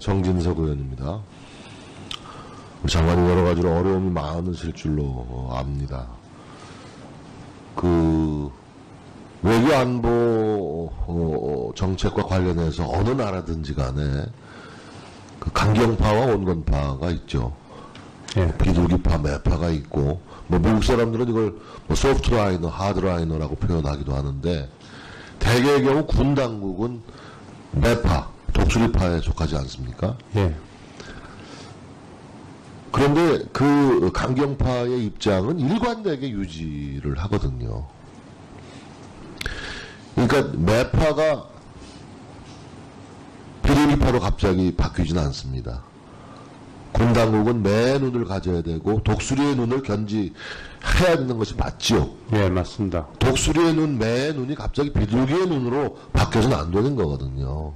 정진석 의원입니다. 우리 장관이 여러 가지로 어려움이 많으실 줄로 압니다. 외교 안보 정책과 관련해서 어느 나라든지 간에 강경파와 온건파가 있죠. 예. 비둘기파, 매파가 있고, 미국 사람들은 이걸 소프트라이너, 하드라이너라고 표현하기도 하는데, 대개의 경우 군 당국은 매파, 독수리파에 속하지 않습니까? 예. 그런데 그 강경파의 입장은 일관되게 유지를 하거든요. 그러니까 매파가 비둘기파로 갑자기 바뀌지는 않습니다. 군 당국은 매 눈을 가져야 되고 독수리의 눈을 견지해야 되는 것이 맞지요. 예, 맞습니다. 독수리의 눈, 매의 눈이 갑자기 비둘기의 눈으로 바뀌어서는 안 되는 거거든요.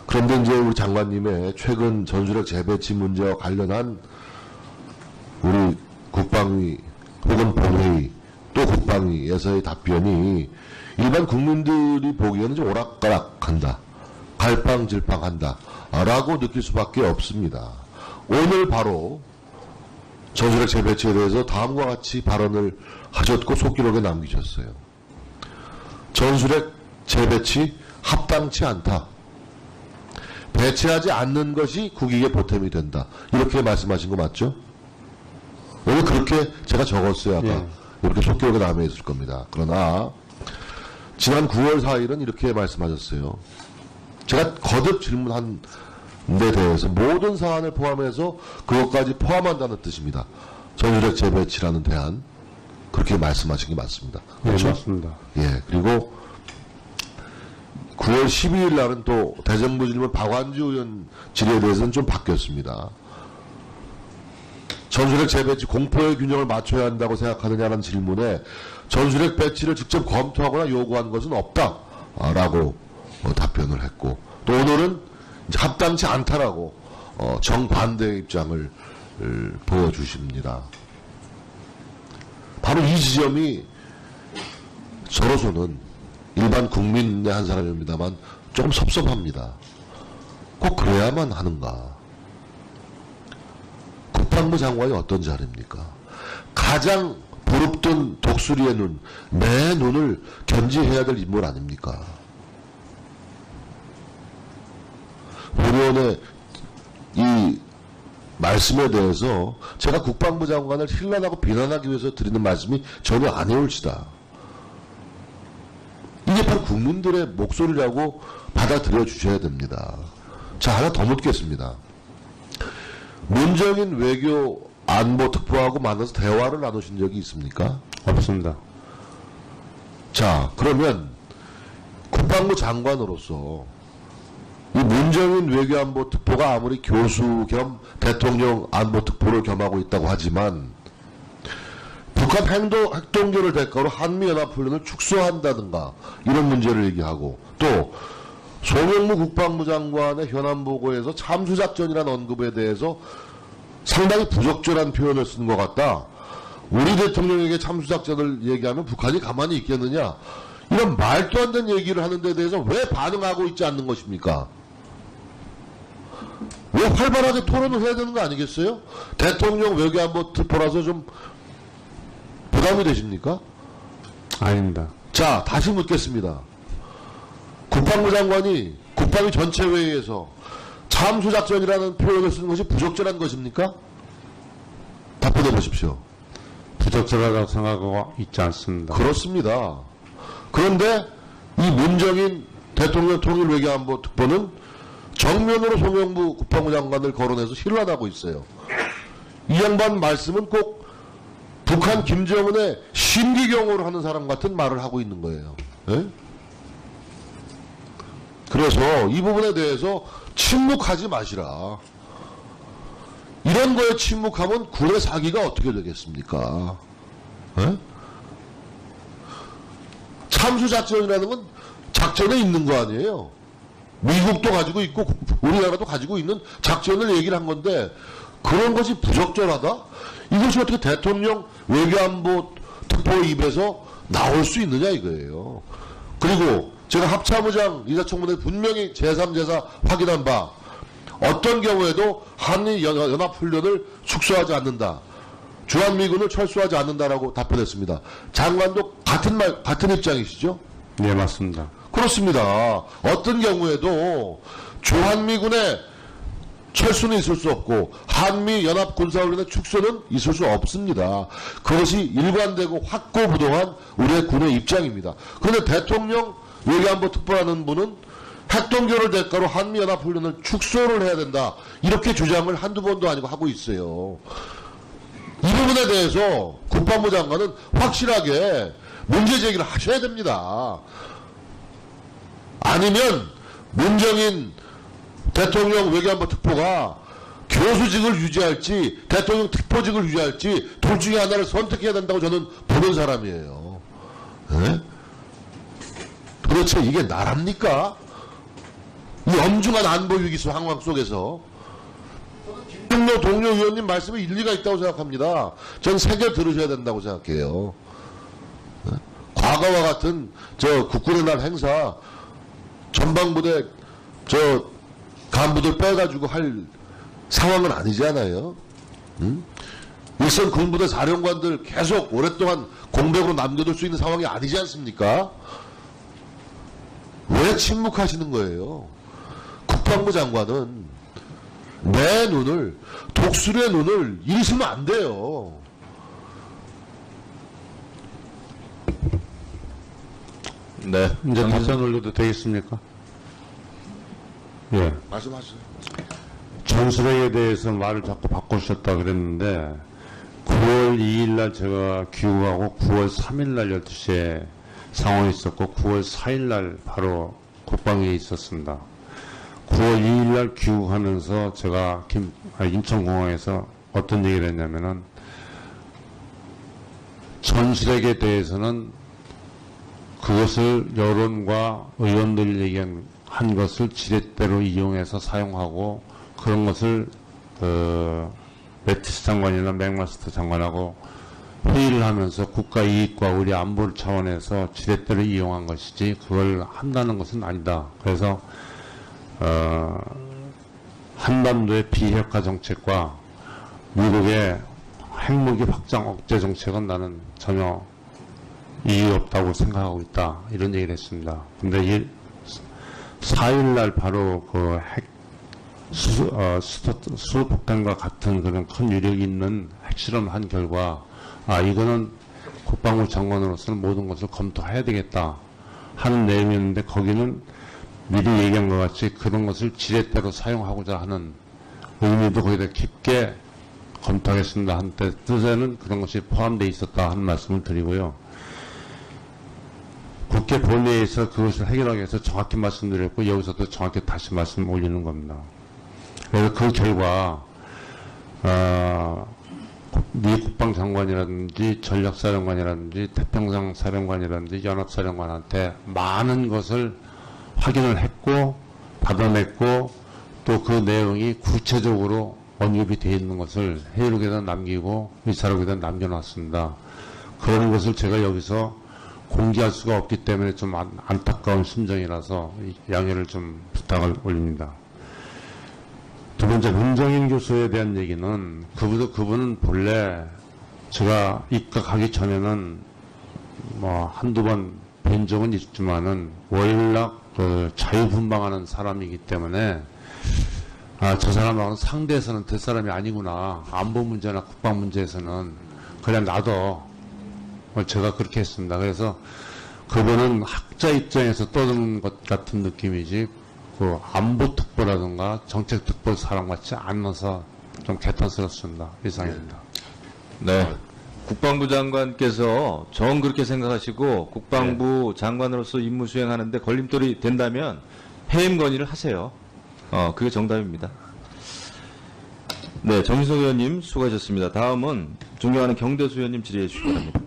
그런데 이제 우리 장관님의 최근 전술핵 재배치 문제와 관련한 우리 국방위 혹은 본회의 또 국방위에서의 답변이 일반 국민들이 보기에는 좀 오락가락한다, 갈팡질팡한다 라고 느낄 수밖에 없습니다. 오늘 바로 전술핵 재배치에 대해서 다음과 같이 발언을 하셨고 속기록에 남기셨어요. 전술핵 재배치 합당치 않다. 배치하지 않는 것이 국익의 보탬이 된다. 이렇게 말씀하신 거 맞죠? 오늘 그렇게 제가 적었어요. 아까 예. 이렇게 속기록에 남아 있을 겁니다. 그러나 지난 9월 4일은 이렇게 말씀하셨어요. 제가 거듭 질문한 데 대해서 모든 사안을 포함해서 그것까지 포함한다는 뜻입니다. 전술핵 재배치라는 대안 그렇게 말씀하신 게 맞습니다. 그렇죠? 예, 맞습니다. 예, 그리고 9월 12일 날은 또 대정부 질문 박완주 의원 질의에 대해서는 좀 바뀌었습니다. 전술핵 재배치 공포의 균형을 맞춰야 한다고 생각하느냐는 질문에 전술핵 배치를 직접 검토하거나 요구한 것은 없다라고 답변을 했고, 또 오늘은 이제 합당치 않다라고 정반대의 입장을 보여주십니다. 바로 이 지점이 저로서는 일반 국민의 한 사람입니다만 조금 섭섭합니다. 꼭 그래야만 하는가? 국방부 장관이 어떤 자리입니까? 가장 부릅뜬 독수리의 눈, 매 눈을 견지해야 될 인물 아닙니까? 우리 의원의 이 말씀에 대해서 제가 국방부 장관을 힐난하고 비난하기 위해서 드리는 말씀이 전혀 아니올지다. 이게 바로 국민들의 목소리라고 받아들여 주셔야 됩니다. 자, 하나 더 묻겠습니다. 문정인 외교 안보 특보하고 만나서 대화를 나누신 적이 있습니까? 없습니다. 자, 그러면 국방부 장관으로서 이 문정인 외교안보 특보가 아무리 교수 겸 대통령 안보 특보를 겸하고 있다고 하지만 북한 핵동결을 대가로 한미연합훈련을 축소한다든가 이런 문제를 얘기하고, 또 송영무 국방부 장관의 현안보고에서 참수작전이라는 언급에 대해서 상당히 부적절한 표현을 쓴 것 같다. 우리 대통령에게 참수작전을 얘기하면 북한이 가만히 있겠느냐. 이런 말도 안 되는 얘기를 하는 데 대해서 왜 반응하고 있지 않는 것입니까? 왜 활발하게 토론을 해야 되는 거 아니겠어요? 대통령 외교안보 특보라서 좀 부담이 되십니까? 아닙니다. 자, 다시 묻겠습니다. 국방부 장관이 국방위 전체 회의에서 참수작전이라는 표현을 쓰는 것이 부적절한 것입니까? 답변해 보십시오. 부적절하다고 생각하고 있지 않습니다. 그렇습니다. 그런데 이 문정인 대통령 통일 외교안보 특보는 정면으로 송영무 국방부 장관을 거론해서 힐난하고 있어요. 이 양반 말씀은 꼭 북한 김정은의 신기경호를 하는 사람 같은 말을 하고 있는 거예요. 예? 그래서 이 부분에 대해서 침묵하지 마시라. 이런 거에 침묵하면 군의 사기가 어떻게 되겠습니까? 예? 참수작전이라는 건 작전에 있는 거 아니에요. 미국도 가지고 있고 우리나라도 가지고 있는 작전을 얘기를 한 건데 그런 것이 부적절하다? 이것이 어떻게 대통령 외교안보 특보의 입에서 나올 수 있느냐 이거예요. 그리고 제가 합참의장 이사청문회 분명히 제3, 제4 확인한 바 어떤 경우에도 한미 연합훈련을 축소하지 않는다. 주한미군을 철수하지 않는다라고 답변했습니다. 장관도 같은 입장이시죠? 네, 맞습니다. 그렇습니다. 어떤 경우에도 주한미군의 철수는 있을 수 없고 한미 연합 군사훈련의 축소는 있을 수 없습니다. 그것이 일관되고 확고부동한 우리의 군의 입장입니다. 그런데 대통령 외교안보 특보라는 분은 핵동결을 대가로 한미 연합 훈련을 축소를 해야 된다. 이렇게 주장을 한두 번도 아니고 하고 있어요. 이 부분에 대해서 국방부 장관은 확실하게 문제 제기를 하셔야 됩니다. 아니면 문정인 대통령 외교안보 특보가 교수직을 유지할지 대통령 특보직을 유지할지 둘 중에 하나를 선택해야 된다고 저는 보는 사람이에요. 네? 도대체 이게 나랍니까? 이 엄중한 안보 위기 상황 속에서 김종로 동료 의원님 말씀에 일리가 있다고 생각합니다. 전 새겨 들으셔야 된다고 생각해요. 네? 과거와 같은 저 국군의 날 행사 전방부대 저 간부들 빼가지고 할 상황은 아니잖아요. 응? 일선 군부대 사령관들 계속 오랫동안 공백으로 남겨둘 수 있는 상황이 아니지 않습니까? 왜 침묵하시는 거예요? 국방부 장관은 내 눈을, 독수리의 눈을 잃으시면 안 돼요. 네. 이제 답변 올려도 되겠습니까? 예. 말씀하세요. 전술핵에 대해서 말을 자꾸 바꾸셨다 그랬는데 9월 2일 날 제가 귀국하고 9월 3일 날 12시에 상황이 있었고 9월 4일 날 바로 국방회에 있었습니다. 9월 2일 날 귀국하면서 제가 인천공항에서 어떤 얘기를 했냐면은 전술핵에 대해서는 그것을 여론과 의원들이 얘기한 것을 지렛대로 이용해서 사용하고 그런 것을 매티스 장관이나 맥마스터 장관하고 회의를 하면서 국가 이익과 우리 안보 차원에서 지렛대로 이용한 것이지 그걸 한다는 것은 아니다. 그래서 한반도의 비핵화 정책과 미국의 핵무기 확장 억제 정책은 나는 전혀 이유 없다고 생각하고 있다. 이런 얘기를 했습니다. 근데 4일날 바로 그 핵 수소폭탄과 같은 그런 큰 위력이 있는 핵실험을 한 결과 이거는 국방부 장관으로서는 모든 것을 검토해야 되겠다 하는 내용이었는데 거기는 미리 얘기한 것 같이 그런 것을 지렛대로 사용하고자 하는 의미도 거기다 깊게 검토하겠습니다 한 뜻에는 그런 것이 포함되어 있었다 하는 말씀을 드리고요. 국회 본회의에서 그것을 해결하기 위해서 정확히 말씀드렸고 여기서도 정확히 다시 말씀 올리는 겁니다. 그래서 그 결과 미 국방장관이라든지 전략사령관이라든지 태평양 사령관이라든지 연합사령관한테 많은 것을 확인을 했고 받아냈고 또 그 내용이 구체적으로 언급이 되어 있는 것을 회의록에다 남기고 의사록에다 남겨놨습니다. 그런 것을 제가 여기서 공개할 수가 없기 때문에 좀 안타까운 심정이라서 양해를 좀 부탁을 올립니다. 두 번째, 문정인 교수에 대한 얘기는 그분은 본래 제가 입각하기 전에는 뭐 한두 번 뵌 적은 있지만은 워낙 자유분방하는 사람이기 때문에 저 사람하고는 상대에서는 될 사람이 아니구나. 안보 문제나 국방 문제에서는 그냥 놔둬. 제가 그렇게 했습니다. 그래서 그분은 학자 입장에서 떠드는 것 같은 느낌이지 그 안보특보라든가 정책특보 사람 같지 않아서 좀 개탄스럽습니다. 이상입니다. 네. 국방부 장관께서 정 그렇게 생각하시고 국방부 장관으로서 임무 수행하는데 걸림돌이 된다면 해임 건의를 하세요. 그게 정답입니다. 네, 정인석 의원님 수고하셨습니다. 다음은 존경하는 경대수 의원님 질의해 주시기 바랍니다.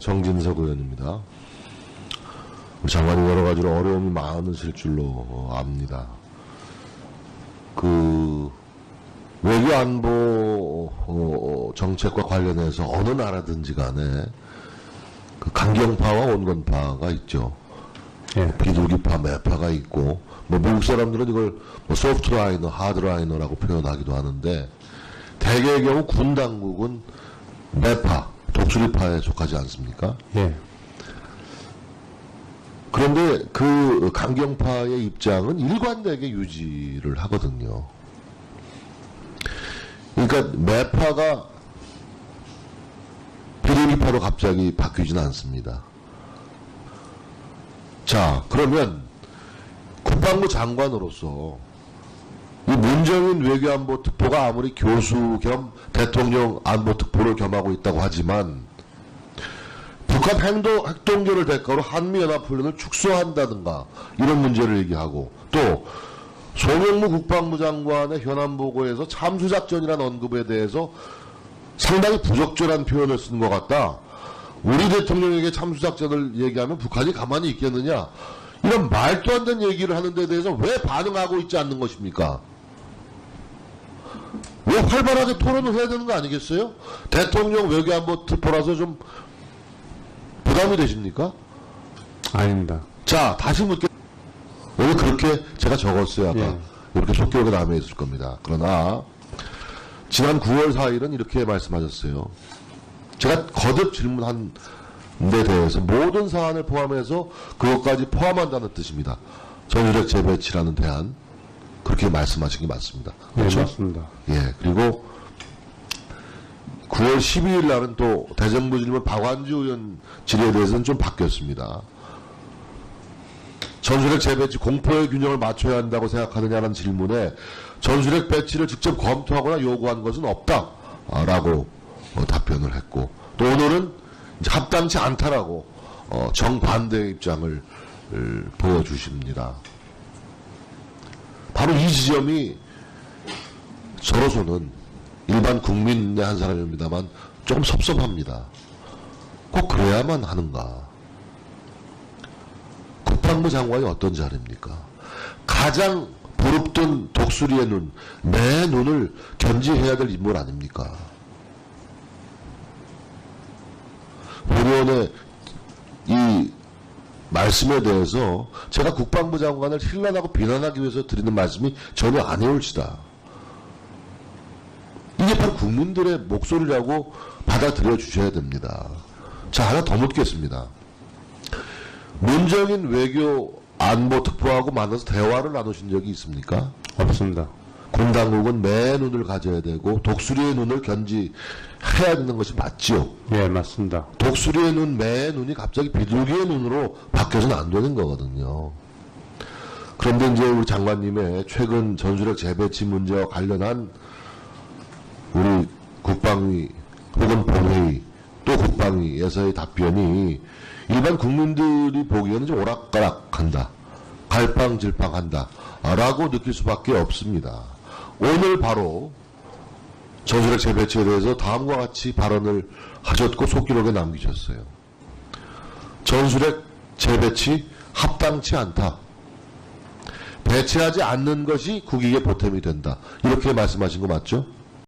정진석 의원입니다. 우리 장관이 여러 가지로 어려움이 많으실 줄로 압니다. 그 외교 안보 정책과 관련해서 어느 나라든지 간에 그 강경파와 온건파가 있죠. 예. 비둘기파, 매파가 있고, 뭐 미국 사람들은 이걸 뭐 소프트라이너, 하드라이너라고 표현하기도 하는데, 대개의 경우 군 당국은 매파, 독수리파에 속하지 않습니까? 예. 그런데 그 강경파의 입장은 일관되게 유지를 하거든요. 그러니까 매파가 비둘기파로 갑자기 바뀌지는 않습니다. 자, 그러면 국방부 장관으로서 이 문정인 외교안보 특보가 아무리 교수 겸 대통령 안보 특보를 겸하고 있다고 하지만 북한 핵동결을 대가로 한미연합훈련을 축소한다든가 이런 문제를 얘기하고, 또 송영무 국방부 장관의 현안보고에서 참수작전이라는 언급에 대해서 상당히 부적절한 표현을 쓴 것 같다. 우리 대통령에게 참수작전을 얘기하면 북한이 가만히 있겠느냐, 이런 말도 안 되는 얘기를 하는 데 대해서 왜 반응하고 있지 않는 것입니까? 왜 활발하게 토론을 해야 되는 거 아니겠어요? 대통령 외교안보 특보라서 좀 부담이 되십니까? 아닙니다. 자, 다시 묻게. 왜 그렇게 제가 적었어요, 아까. 예. 이렇게 속기록에 남아 있을 겁니다. 그러나 지난 9월 4일은 이렇게 말씀하셨어요. 제가 거듭 질문한 데 대해서 모든 사안을 포함해서 그것까지 포함한다는 뜻입니다. 전술핵 재배치라는 대안, 그렇게 말씀하신 게 맞습니다. 예, 그렇죠? 맞습니다. 예, 그리고 9월 12일 날은 또 대정부 질문 박완주 의원 질의에 대해서는 좀 바뀌었습니다. 전술핵 재배치 공포의 균형을 맞춰야 한다고 생각하느냐는 질문에 전술핵 배치를 직접 검토하거나 요구한 것은 없다라고 답변을 했고, 또 오늘은 이제 합당치 않다라고 정반대의 입장을 보여주십니다. 바로 이 지점이 저로서는 일반 국민의 한 사람입니다만 조금 섭섭합니다. 꼭 그래야만 하는가? 국방부 장관이 어떤 자리입니까? 가장 부릅뜬 독수리의 눈, 내 눈을 견지해야 될 인물 아닙니까? 우리 의원의 이 말씀에 대해서 제가 국방부 장관을 힐난하고 비난하기 위해서 드리는 말씀이 전혀 아니올지다. 이게 바로 국민들의 목소리라고 받아들여 주셔야 됩니다. 자, 하나 더 묻겠습니다. 문정인 외교 안보 특보하고 만나서 대화를 나누신 적이 있습니까? 없습니다. 군 당국은 매 눈을 가져야 되고 독수리의 눈을 견지해야 되는 것이 맞지요. 예, 맞습니다. 독수리의 눈, 매 눈이 갑자기 비둘기의 눈으로 바뀌어서는 안 되는 거거든요. 그런데 이제 우리 장관님의 최근 전술핵 재배치 문제와 관련한 우리 국방위 혹은 본회의 또 국방위에서의 답변이 일반 국민들이 보기에는 좀 오락가락한다, 갈팡질팡한다 라고 느낄 수밖에 없습니다. 오늘 바로 전술핵 재배치에 대해서 다음과 같이 발언을 하셨고 속기록에 남기셨어요. 전술핵 재배치 합당치 않다. 배치하지 않는 것이 국익의 보탬이 된다. 이렇게 말씀하신 거 맞죠?